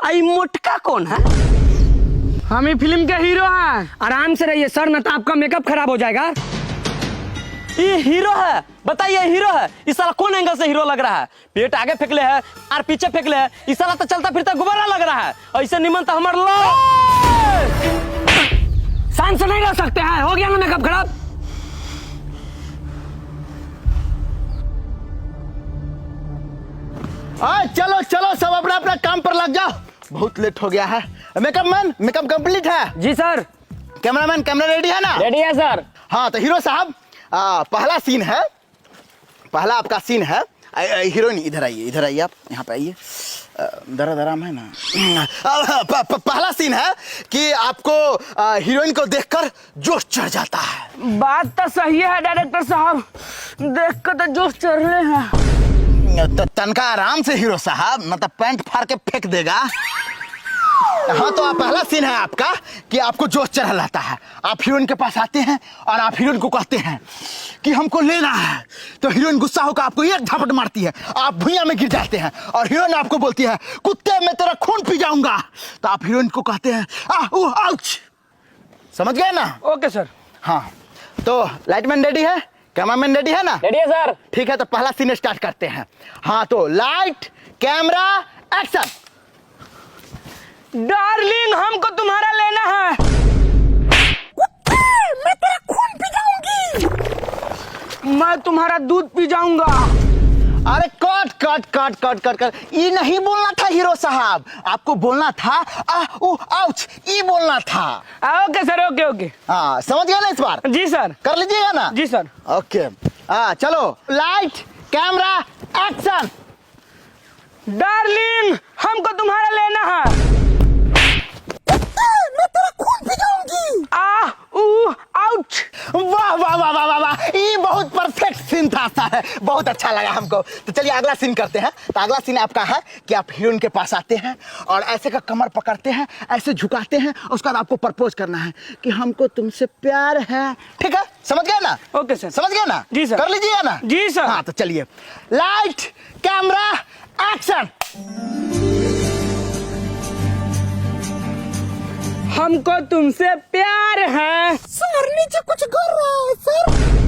आई मोटका कौन है? हम ही फिल्म के हीरो हैं। आराम से रहिए सर, न तो आपका मेकअप खराब हो जाएगा। ये हीरो है, बताइए हीरो है। इस साला कौन एंगल से हीरो लग रहा है? पेट आगे फेंक ले है और पीछे फेंक ले है। इस साला तो चलता फिरता गुब्बारा लग रहा है। ऐसे निमन तो हमारे लो शांत से नहीं रह सकते हैं, हो गया ना मेकअप खराब। चलो चलो सब अपना अपना काम पर लग जाओ, बहुत लेट हो गया है। मेकअप मैन, मेकअप कंप्लीट है? जी सर। कैमरामैन, कैमरा रेडी है ना? रेडी है सर। हाँ तो हीरो साहब, पहला सीन है, पहला आपका सीन है। हीरोइन इधर आइए, इधर आइए, आप यहाँ पे आइए। दरा दराम है ना। पहला सीन है कि आपको हीरोइन को देखकर जोश चढ़ जाता है। बात तो सही है डायरेक्टर साहब, देख कर तो जोश चढ़ रहे हैं। तो तनका आराम से हीरो साहब, न तो पैंट फाड़ के फेंक देगा। हाँ तो पहला सीन है आपका कि आपको जोश चढ़ लाता है। आप हीरोइन के पास आते हैं और आप हीरोइन को कहते हैं कि हमको लेना है। तो हीरोइन गुस्सा होकर आपको एक झपट मारती है, आप भुइयां में गिर जाते हैं और हीरोइन आपको बोलती है कुत्ते मैं तेरा खून पी जाऊंगा। तो आप हीरोइन को कहते हैं आउच। समझ गए ना? Okay sir. हाँ तो लाइटमैन रेडी है, कैमरामैन रेडी है ना? रेडी है सर। ठीक है तो पहला सीन स्टार्ट करते हैं। हाँ तो लाइट कैमरा एक्शन। डार्लिंग हमको तुम्हारा लेना है। मैं तेरा खून पी जाऊंगी। मैं तुम्हारा दूध पी जाऊंगा। अरे cut cut cut cut cut cut, ये नहीं बोलना था हीरो साहब, आपको बोलना था आउच, ये बोलना था। Okay sir, okay okay. हाँ समझ गया ना इस बार? जी सर। कर लीजिएगा ना? जी सर। ओके चलो लाइट कैमरा एक्शन। डार्लिंग हमको तुम्हारा लेना है। मैं तेरा खून पी जाऊंगी। आउच। वाह वाह वाह वाह वाह वाह, ये बहुत परफेक्ट सीन था सर, बहुत अच्छा लगा हमको। तो चलिए अगला सीन करते हैं। तो अगला सीन आपका है कि आप हीरोइन के पास आते हैं और ऐसे का कमर पकड़ते हैं, ऐसे झुकाते हैं, उसके बाद आपको प्रपोज करना है कि हमको तुमसे प्यार है। ठीक है, समझ गए ना? Okay sir. समझ गए ना? जी सर। कर लीजिएगा ना? जी सर। हाँ तो चलिए लाइट कैमरा एक्शन। हमको तुमसे प्यार है। सर नीचे कुछ कर रहा है सर।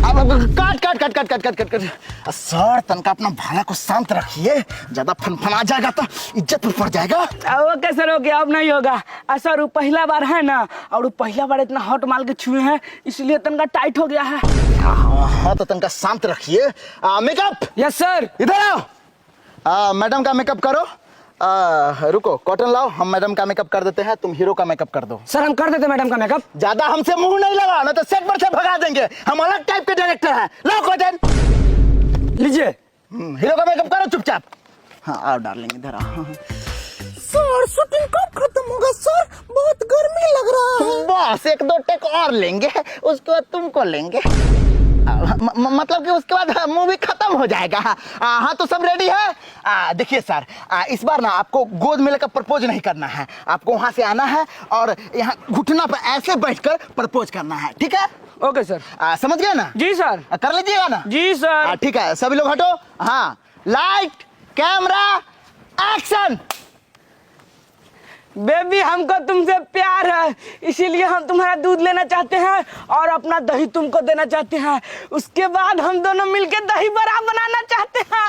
अब काट काट काट काट काट काट काट काट। सर तनका अपना भाला को शांत रखिए, ज्यादा फनफना जाएगा तो इज्जत पर पड़ जाएगा। ओके सर ओके, अब नहीं होगा। सर वो पहला बार है ना, और वो पहला बार इतना हॉट माल के छुए हैं, इसलिए तनका टाइट हो गया है। हाँ तो तनका शांत रखिए। मेकअप। Yes sir. इधर आओ। मैडम का मेकअप करो। रुको कॉटन लाओ, हम मैडम का मेकअप कर देते हैं, तुम हीरो का मेकअप कर दो। सर हम कर देते मैडम का मेकअप। ज्यादा हमसे मुंह नहीं लगा ना तो सेट पर से भगा देंगे, हम अलग टाइप के डायरेक्टर हैं। लाओ कॉटन। लीजिए। हीरो का मेकअप करो चुपचाप। हाँ आओ डार्लिंग इधर आओ। सर शूटिंग कब खत्म होगा सर? बहुत गर्मी लग रहा है। बस एक दो टेक और लेंगे, उसके बाद तुमको लेंगे। मतलब कि उसके बाद मूवी खत्म हो जाएगा। हाँ तो सब रेडी है? देखिए सर, इस बार ना आपको गोद में लेकर प्रपोज नहीं करना है, आपको वहां से आना है और यहाँ घुटना पर ऐसे बैठकर प्रपोज करना है। ठीक है? Okay sir. समझ गए ना? जी सर। कर लीजिएगा ना? जी सर। ठीक है सभी लोग हटो। हाँ लाइट कैमरा एक्शन। बेबी हमको तुमसे प्यार है, इसीलिए हम तुम्हारा दूध लेना चाहते हैं और अपना दही तुमको देना चाहते हैं। उसके बाद हम दोनों मिलके दही बड़ा बनाना चाहते हैं।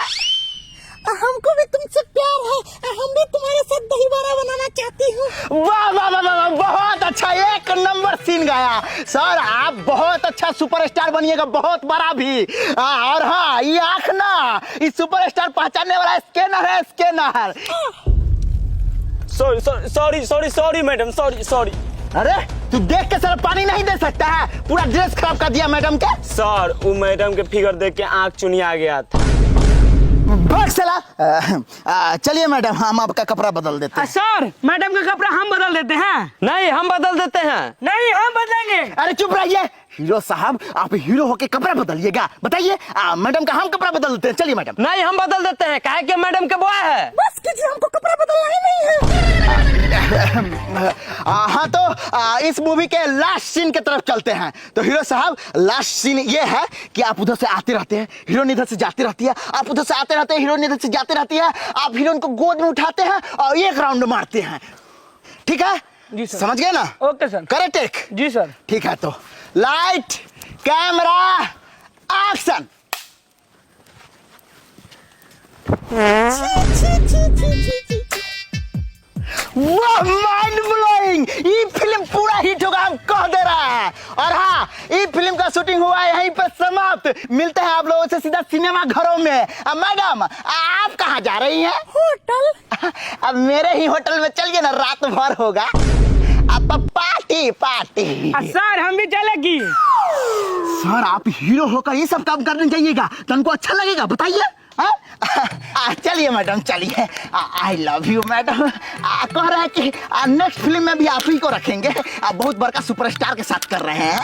हमको भी तुमसे प्यार है, हम भी तुम्हारे साथ दही बड़ा बनाना चाहती हूँ। वाह वाह वाह वाह, बहुत अच्छा, एक नंबर सीन गाया सर। आप बहुत अच्छा सुपरस्टार बनिएगा, बहुत बड़ा भी। और हाँ ये आँख ना, इस सुपरस्टार पहचानने वाला स्कैनर है, scanner. Sorry sorry sorry madam, sorry sorry. अरे तू देख के सर पानी नहीं दे सकता है, पूरा ड्रेस खराब कर दिया मैडम के। सर वो मैडम के फिगर देख के आँख चुनिया गया था। भाग साला। चलिए मैडम हम आपका कपड़ा बदल देते हैं। सर मैडम का कपड़ा हम बदल देते हैं। नहीं हम बदल देते हैं। नहीं हम बदलेंगे। अरे चुप रहिए हीरो साहब, आप हीरो होके कपड़ा बदलिएगा। बताइए मैडम का हम कपड़ा बदल देते हैं। चलिए मैडम। नहीं हम बदल देते हैं, काहे कि मैडम के बॉय है। बस कीजिए, हमको कपड़ा बदलना ही नहीं है। हाँ तो इस मूवी के लास्ट सीन की तरफ चलते हैं। तो हीरो साहब लास्ट सीन ये है कि आप उधर से आते रहते हैं, हीरोइन इधर से जाती रहती है, आप उधर से आते रहते हैं, हीरोइन इधर से जाती रहती है, आप हीरोइन को गोद में उठाते हैं और एक राउंड मारते हैं। ठीक है जी सर। समझ गए ना? Okay sir. करे टेक। जी सर। ठीक है तो लाइट कैमरा एक्शन। वाह माइंड ब्लोइंग, ये फिल्म पूरा हिट होगा हम कह दे रहा है। और हाँ, ये फिल्म का शूटिंग हुआ है यहीं पर समाप्त। मिलते हैं आप लोगों से सीधा सिनेमा घरों में। मैडम आप कहाँ जा रही हैं? होटल। अब मेरे ही होटल में चलिए ना, रात भर होगा अब पार्टी पार्टी। सर हम भी चलेगी। सर आप हीरो होकर ये सब काम करने जाइएगा तो हमको अच्छा लगेगा, बताइए। चलिए मैडम चलिए। I love you madam. कह रहे हैं कि नेक्स्ट फिल्म में भी आप ही को रखेंगे। आप बहुत बड़का सुपरस्टार के साथ कर रहे हैं।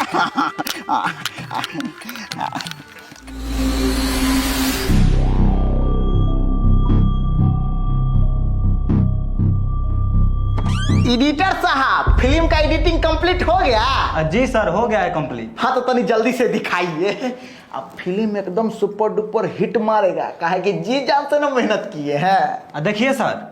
एडिटर साहब फिल्म का एडिटिंग कंप्लीट हो गया? जी सर हो गया है कंप्लीट। हाँ तो तनी जल्दी से दिखाइए। अब फिल्म एकदम सुपर डुपर हिट मारेगा, काहे कि जी जान से ना मेहनत किए हैं। देखिए सर।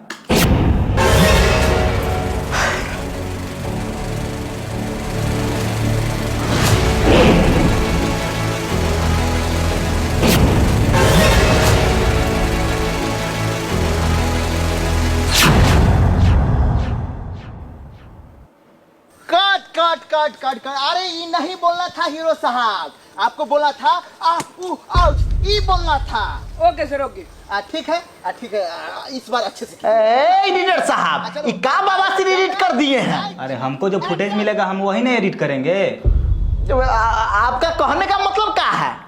कट। अरे ये नहीं बोलना था हीरो साहब, आपको बोला था ई बोलना था। Okay sir okay. ठीक है ठीक है। इस बार अच्छे से एडिटर साहब ये का बाबा से एडिट कर दिए हैं। अरे हमको जो फुटेज मिलेगा हम वही ना एडिट करेंगे। आपका कहने का मतलब क्या है?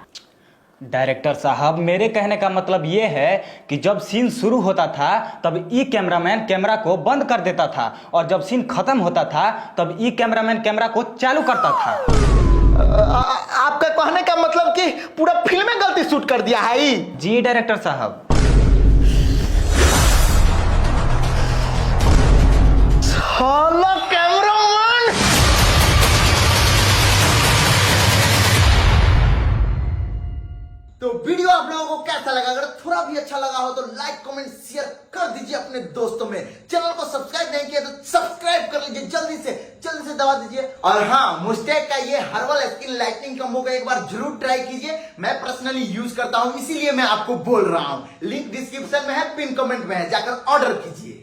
डायरेक्टर साहब मेरे कहने का मतलब ये है कि जब सीन शुरू होता था तब ई कैमरामैन कैमरा को बंद कर देता था और जब सीन खत्म होता था तब ई कैमरामैन कैमरा को चालू करता था। आपका कहने का मतलब कि पूरा फिल्म में गलती शूट कर दिया है ई? जी डायरेक्टर साहब। Hello cameraman. तो वीडियो आप लोगों को कैसा लगा? अगर थोड़ा भी अच्छा लगा हो तो लाइक कमेंट शेयर कर दीजिए अपने दोस्तों में। चैनल को सब्सक्राइब नहीं किया तो सब्सक्राइब कर लीजिए, जल्दी से दबा दीजिए। और हाँ, मुस्टैक का ये हर्बल स्किन लाइटनिंग कम्बो का एक बार जरूर ट्राई कीजिए। मैं पर्सनली यूज करता हूं, इसीलिए मैं आपको बोल रहा हूं। लिंक डिस्क्रिप्शन में है, पिन कमेंट में है, जाकर ऑर्डर कीजिए।